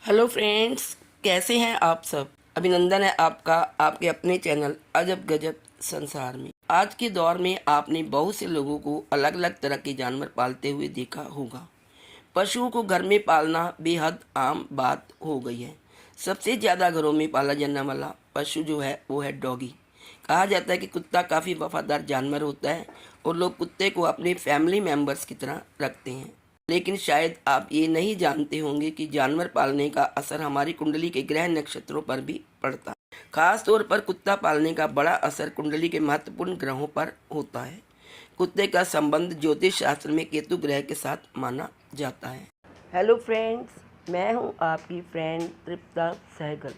Hello friends, कैसे हैं आप सब। अभिनंदन है आपका आपके अपने चैनल अजब गजब संसार में। आज के दौर में आपने बहुत से लोगों को अलग अलग तरह के जानवर पालते हुए देखा होगा। पशुओं को घर में पालना बेहद आम बात हो गई है। सबसे ज़्यादा घरों में पाला जाने वाला पशु जो है वो है डॉगी। कहा जाता है कि कुत्ता काफ़ी वफादार जानवर होता है और लोग कुत्ते को अपने फैमिली मेम्बर्स की तरह रखते हैं। लेकिन शायद आप ये नहीं जानते होंगे कि जानवर पालने का असर हमारी कुंडली के ग्रह नक्षत्रों पर भी पड़ता है। खास तौर पर कुत्ता पालने का बड़ा असर कुंडली के महत्वपूर्ण ग्रहों पर होता है। कुत्ते का संबंध ज्योतिष शास्त्र में केतु ग्रह के साथ माना जाता है। हेलो फ्रेंड्स, मैं हूँ आपकी फ्रेंड तृप्ता सहगल।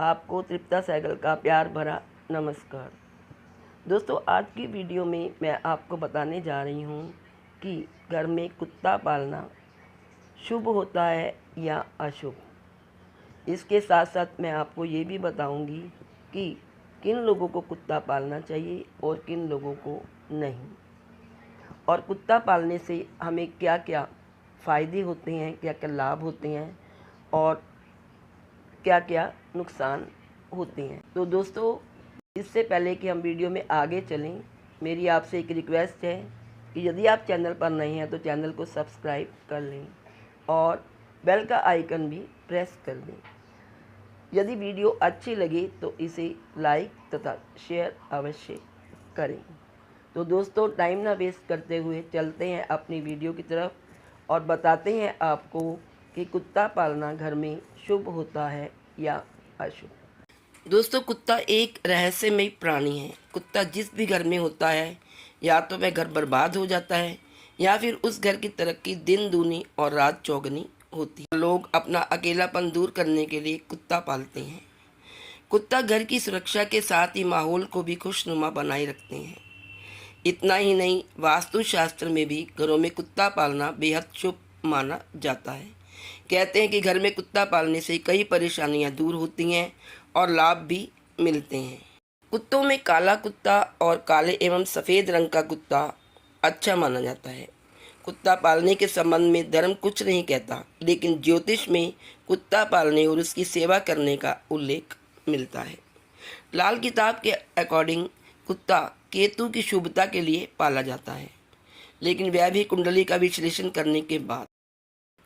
आपको तृप्ता सहगल का प्यार भरा नमस्कार। दोस्तों, आज की वीडियो में मैं आपको बताने जा रही हूँ कि घर में कुत्ता पालना शुभ होता है या अशुभ। इसके साथ साथ मैं आपको ये भी बताऊंगी कि किन लोगों को कुत्ता पालना चाहिए और किन लोगों को नहीं, और कुत्ता पालने से हमें क्या क्या फ़ायदे होते हैं, क्या क्या लाभ होते हैं और क्या क्या नुकसान होते हैं। तो दोस्तों, इससे पहले कि हम वीडियो में आगे चलें, मेरी आपसे एक रिक्वेस्ट है कि यदि आप चैनल पर नए हैं तो चैनल को सब्सक्राइब कर लें और बेल का आइकन भी प्रेस कर दें। यदि वीडियो अच्छी लगे तो इसे लाइक तथा शेयर अवश्य करें। तो दोस्तों, टाइम ना वेस्ट करते हुए चलते हैं अपनी वीडियो की तरफ और बताते हैं आपको कि कुत्ता पालना घर में शुभ होता है या अशुभ। दोस्तों, कुत्ता एक रहस्यमय प्राणी है। कुत्ता जिस भी घर में होता है या तो वह घर बर्बाद हो जाता है या फिर उस घर की तरक्की दिन दूनी और रात चौगनी होती है। लोग अपना अकेलापन दूर करने के लिए कुत्ता पालते हैं। कुत्ता घर की सुरक्षा के साथ ही माहौल को भी खुशनुमा बनाए रखते हैं। इतना ही नहीं, वास्तुशास्त्र में भी घरों में कुत्ता पालना बेहद शुभ माना जाता है। कहते हैं कि घर में कुत्ता पालने से कई परेशानियां दूर होती हैं और लाभ भी मिलते हैं। कुत्तों में काला कुत्ता और काले एवं सफ़ेद रंग का कुत्ता अच्छा माना जाता है। कुत्ता पालने के संबंध में धर्म कुछ नहीं कहता, लेकिन ज्योतिष में कुत्ता पालने और उसकी सेवा करने का उल्लेख मिलता है। लाल किताब के अकॉर्डिंग कुत्ता केतु की शुभता के लिए पाला जाता है, लेकिन वह भी कुंडली का विश्लेषण करने के बाद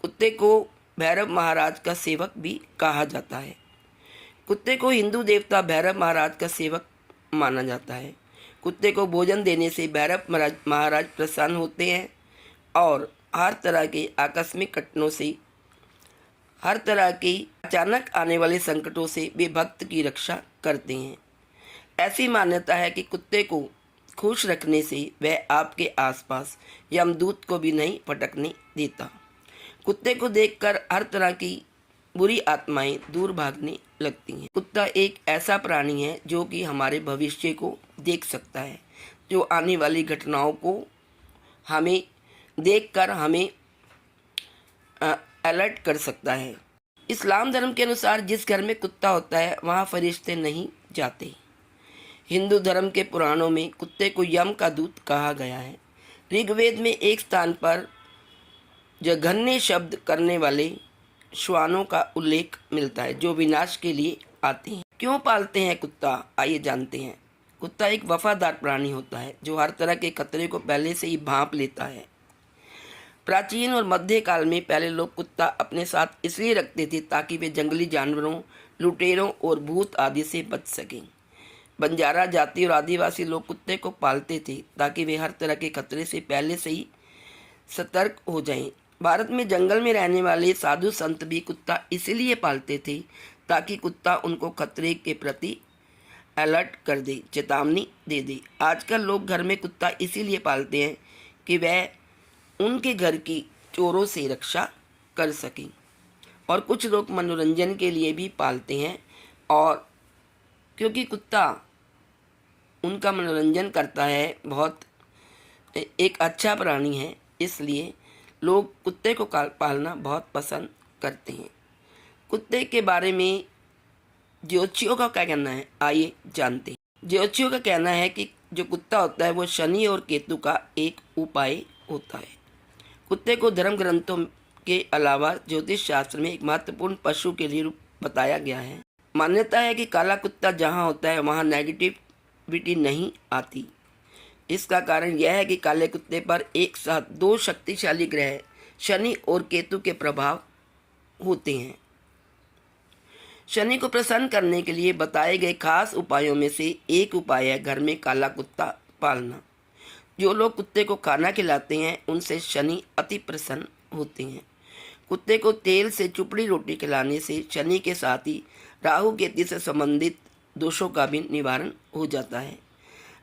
कुत्ते को भैरव महाराज का सेवक भी कहा जाता है। कुत्ते को हिंदू देवता भैरव महाराज का सेवक माना जाता है। कुत्ते को भोजन देने से भैरव महाराज प्रसन्न होते हैं और हर तरह के आकस्मिक घटनाओं से, हर तरह के अचानक आने वाले संकटों से वे भक्त की रक्षा करते हैं। ऐसी मान्यता है कि कुत्ते को खुश रखने से वह आपके आसपास यमदूत को भी नहीं फटकने देता। कुत्ते को देखकर हर तरह की बुरी आत्माएं दूर भागने लगती हैं। कुत्ता एक ऐसा प्राणी है जो कि हमारे भविष्य को देख सकता है, जो आने वाली घटनाओं को हमें देखकर हमें अलर्ट कर सकता है। इस्लाम धर्म के अनुसार जिस घर में कुत्ता होता है वहाँ फरिश्ते नहीं जाते। हिंदू धर्म के पुराणों में कुत्ते को यम का दूत कहा गया है। ऋग्वेद में एक स्थान पर जघन्य शब्द करने वाले श्वानों का उल्लेख मिलता है, जो विनाश के लिए आते हैं। क्यों पालते हैं कुत्ता, आइए जानते हैं। कुत्ता एक वफादार प्राणी होता है जो हर तरह के खतरे को पहले से ही भांप लेता है। प्राचीन और मध्य काल में पहले लोग कुत्ता अपने साथ इसलिए रखते थे ताकि वे जंगली जानवरों, लुटेरों और भूत आदि से बच सकें। बंजारा जाति और आदिवासी लोग कुत्ते को पालते थे ताकि वे हर तरह के खतरे से पहले से ही सतर्क हो जाएं। भारत में जंगल में रहने वाले साधु संत भी कुत्ता इसलिए पालते थे ताकि कुत्ता उनको खतरे के प्रति अलर्ट कर दे, चेतावनी दे दे। आजकल लोग घर में कुत्ता इसीलिए पालते हैं कि वह उनके घर की चोरों से रक्षा कर सकें, और कुछ लोग मनोरंजन के लिए भी पालते हैं, और क्योंकि कुत्ता उनका मनोरंजन करता है, बहुत एक अच्छा प्राणी है, इसलिए लोग कुत्ते को पालना बहुत पसंद करते हैं। कुत्ते के बारे में ज्योतिषियों का क्या कहना है, आइए जानते हैं। ज्योतिषियों का कहना है कि जो कुत्ता होता है वो शनि और केतु का एक उपाय होता है। कुत्ते को धर्म ग्रंथों के अलावा ज्योतिष शास्त्र में एक महत्वपूर्ण पशु के लिए बताया गया है। मान्यता है कि काला कुत्ता जहाँ होता है वहाँ नेगेटिविटी नहीं आती। इसका कारण यह है कि काले कुत्ते पर एक साथ दो शक्तिशाली ग्रह शनि और केतु के प्रभाव होते हैं। शनि को प्रसन्न करने के लिए बताए गए खास उपायों में से एक उपाय है घर में काला कुत्ता पालना। जो लोग कुत्ते को खाना खिलाते हैं उनसे शनि अति प्रसन्न होते हैं। कुत्ते को तेल से चुपड़ी रोटी खिलाने से शनि के साथ ही राहु केतु से संबंधित दोषों का भी निवारण हो जाता है।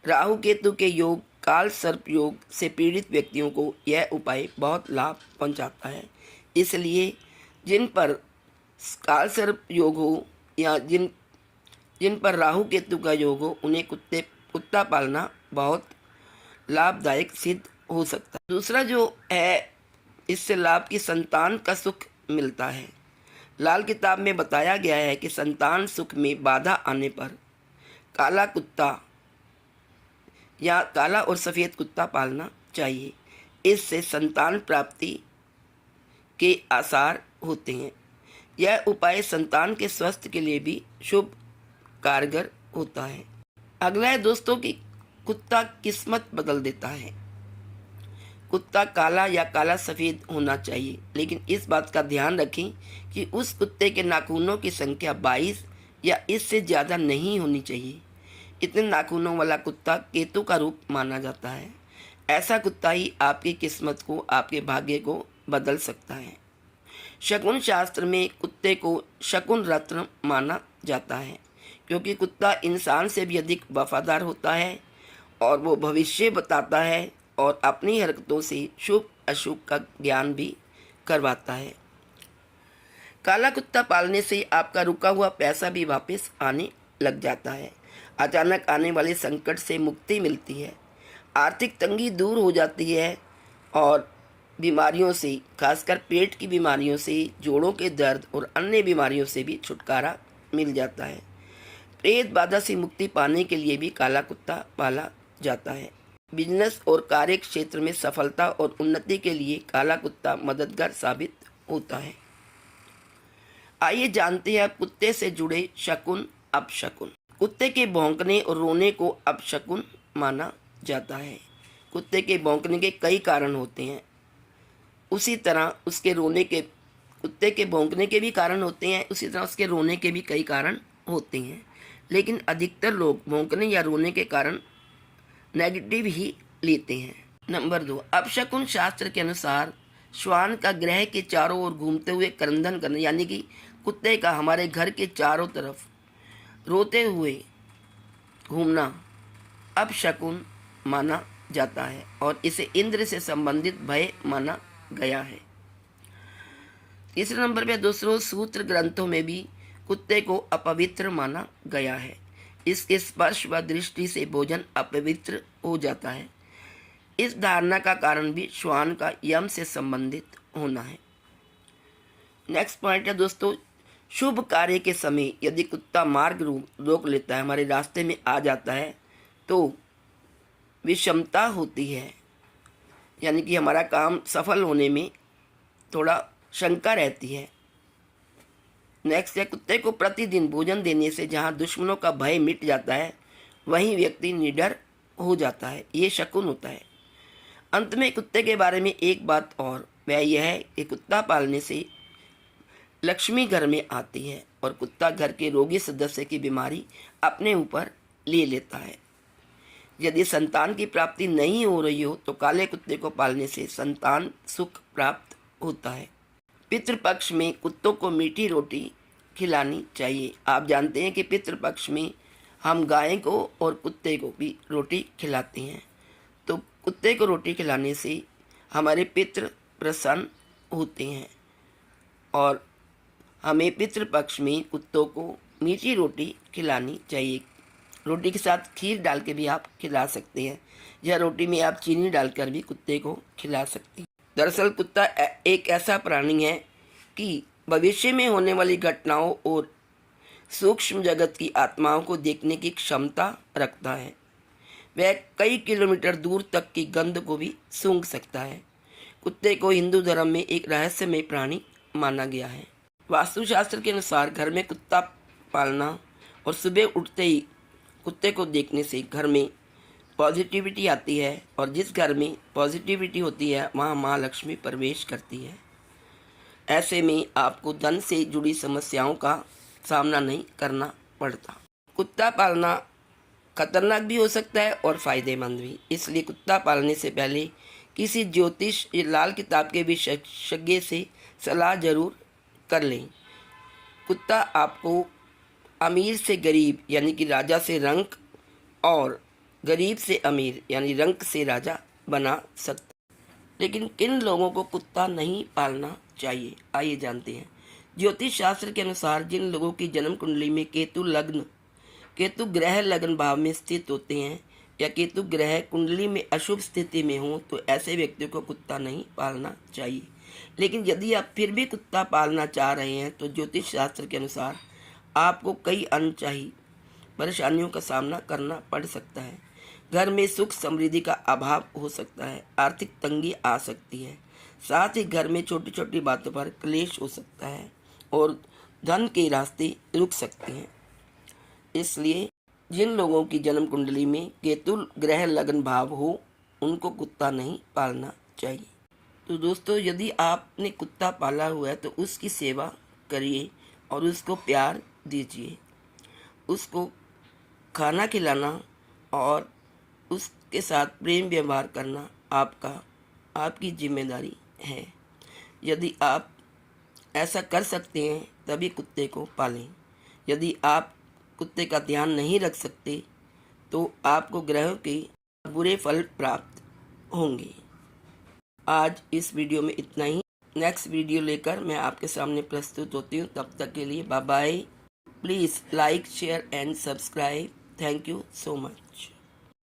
राहु केतु के योग, काल सर्प योग से पीड़ित व्यक्तियों को यह उपाय बहुत लाभ पहुंचाता है। इसलिए जिन पर काल सर्प योग हो या जिन पर राहु केतु का योग हो उन्हें कुत्ता पालना बहुत लाभदायक सिद्ध हो सकता है। दूसरा जो है, इससे लाभ की संतान का सुख मिलता है। लाल किताब में बताया गया है कि संतान सुख में बाधा आने पर काला कुत्ता या काला और सफ़ेद कुत्ता पालना चाहिए। इससे संतान प्राप्ति के आसार होते हैं। यह उपाय संतान के स्वास्थ्य के लिए भी शुभ कारगर होता है। अगला है दोस्तों कि कुत्ता किस्मत बदल देता है। कुत्ता काला या काला सफ़ेद होना चाहिए, लेकिन इस बात का ध्यान रखें कि उस कुत्ते के नाखूनों की संख्या 22 या इससे ज़्यादा नहीं होनी चाहिए। इतने नाखूनों वाला कुत्ता केतु का रूप माना जाता है। ऐसा कुत्ता ही आपकी किस्मत को, आपके भाग्य को बदल सकता है। शकुन शास्त्र में कुत्ते को शकुन रत्न माना जाता है, क्योंकि कुत्ता इंसान से भी अधिक वफादार होता है और वो भविष्य बताता है और अपनी हरकतों से शुभ अशुभ का ज्ञान भी करवाता है। काला कुत्ता पालने से आपका रुका हुआ पैसा भी वापस आने लग जाता है। अचानक आने वाले संकट से मुक्ति मिलती है। आर्थिक तंगी दूर हो जाती है और बीमारियों से, खासकर पेट की बीमारियों से, जोड़ों के दर्द और अन्य बीमारियों से भी छुटकारा मिल जाता है। प्रेत बाधा से मुक्ति पाने के लिए भी काला कुत्ता पाला जाता है। बिजनेस और कार्य क्षेत्र में सफलता और उन्नति के लिए काला कुत्ता मददगार साबित होता है। आइए जानते हैं कुत्ते से जुड़े शकुन अपशकुन। कुत्ते के भौंकने और रोने को अपशकुन माना जाता है। कुत्ते के भौंकने के कई कारण होते हैं, उसी तरह कुत्ते के भौंकने के भी कारण होते हैं, उसी तरह उसके रोने के भी कई कारण होते हैं। लेकिन अधिकतर लोग भौंकने या रोने के कारण नेगेटिव ही लेते हैं। नंबर 2, अपशकुन शास्त्र के अनुसार श्वान का ग्रह के चारों ओर घूमते हुए क्रंदन करना, यानी कि कुत्ते का हमारे घर के चारों तरफ रोते हुए घूमना अपशकुन माना जाता है और इसे इंद्र से संबंधित भय माना गया है। तीसरे नंबर पे दोस्तों, सूत्र ग्रंथों में भी कुत्ते को अपवित्र माना गया है। इसके स्पर्श व दृष्टि से भोजन अपवित्र हो जाता है। इस धारणा का कारण भी श्वान का यम से संबंधित होना है। नेक्स्ट पॉइंट है दोस्तों, शुभ कार्य के समय यदि कुत्ता मार्ग रोक लेता है, हमारे रास्ते में आ जाता है, तो विषमता होती है, यानी कि हमारा काम सफल होने में थोड़ा शंका रहती है। नेक्स्ट है, कुत्ते को प्रतिदिन भोजन देने से जहाँ दुश्मनों का भय मिट जाता है वहीं व्यक्ति निडर हो जाता है। ये शकुन होता है। अंत में कुत्ते के बारे में एक बात और, वह यह है कि कुत्ता पालने से लक्ष्मी घर में आती है और कुत्ता घर के रोगी सदस्य की बीमारी अपने ऊपर ले लेता है। यदि संतान की प्राप्ति नहीं हो रही हो तो काले कुत्ते को पालने से संतान सुख प्राप्त होता है। पितृपक्ष में कुत्तों को मीठी रोटी खिलानी चाहिए। आप जानते हैं कि पितृपक्ष में हम गाय को और कुत्ते को भी रोटी खिलाते हैं, तो कुत्ते को रोटी खिलाने से हमारे पितृ प्रसन्न होते हैं और हमें पितृपक्ष में कुत्तों को मीठी रोटी खिलानी चाहिए। रोटी के साथ खीर डाल के भी आप खिला सकते हैं या रोटी में आप चीनी डालकर भी कुत्ते को खिला सकते हैं। दरअसल कुत्ता एक ऐसा प्राणी है कि भविष्य में होने वाली घटनाओं और सूक्ष्म जगत की आत्माओं को देखने की क्षमता रखता है। वह कई किलोमीटर दूर तक की गंध को भी सूंघ सकता है। कुत्ते को हिंदू धर्म में एक रहस्यमय प्राणी माना गया है। वास्तुशास्त्र के अनुसार घर में कुत्ता पालना और सुबह उठते ही कुत्ते को देखने से घर में पॉजिटिविटी आती है और जिस घर में पॉजिटिविटी होती है वहाँ माँ लक्ष्मी प्रवेश करती है। ऐसे में आपको धन से जुड़ी समस्याओं का सामना नहीं करना पड़ता। कुत्ता पालना खतरनाक भी हो सकता है और फायदेमंद भी, इसलिए कुत्ता पालने से पहले किसी ज्योतिष या लाल किताब के विशेषज्ञ से सलाह जरूर कर लें। कुत्ता आपको अमीर से गरीब यानी कि राजा से रंक और गरीब से अमीर यानी रंक से राजा बना सकता। लेकिन किन लोगों को कुत्ता नहीं पालना चाहिए, आइए जानते हैं। ज्योतिष शास्त्र के अनुसार जिन लोगों की जन्म कुंडली में केतु ग्रह लग्न भाव में स्थित होते हैं या केतु ग्रह कुंडली में अशुभ स्थिति में हो तो ऐसे व्यक्तियों को कुत्ता नहीं पालना चाहिए। लेकिन यदि आप फिर भी कुत्ता पालना चाह रहे हैं तो ज्योतिष शास्त्र के अनुसार आपको कई अनचाही परेशानियों का सामना करना पड़ सकता है। घर में सुख समृद्धि का अभाव हो सकता है, आर्थिक तंगी आ सकती है, साथ ही घर में छोटी छोटी बातों पर क्लेश हो सकता है और धन के रास्ते रुक सकते हैं। इसलिए जिन लोगों की जन्म कुंडली में केतु ग्रह लग्न भाव हो उनको कुत्ता नहीं पालना चाहिए। तो दोस्तों, यदि आपने कुत्ता पाला हुआ है तो उसकी सेवा करिए और उसको प्यार दीजिए। उसको खाना खिलाना और उसके साथ प्रेम व्यवहार करना आपकी जिम्मेदारी है। यदि आप ऐसा कर सकते हैं तभी कुत्ते को पालें। यदि आप कुत्ते का ध्यान नहीं रख सकते तो आपको ग्रहों के बुरे फल प्राप्त होंगे। आज इस वीडियो में इतना ही। नेक्स्ट वीडियो लेकर मैं आपके सामने प्रस्तुत होती हूँ। तब तक के लिए bye bye. Please like, share and subscribe. Thank you so much.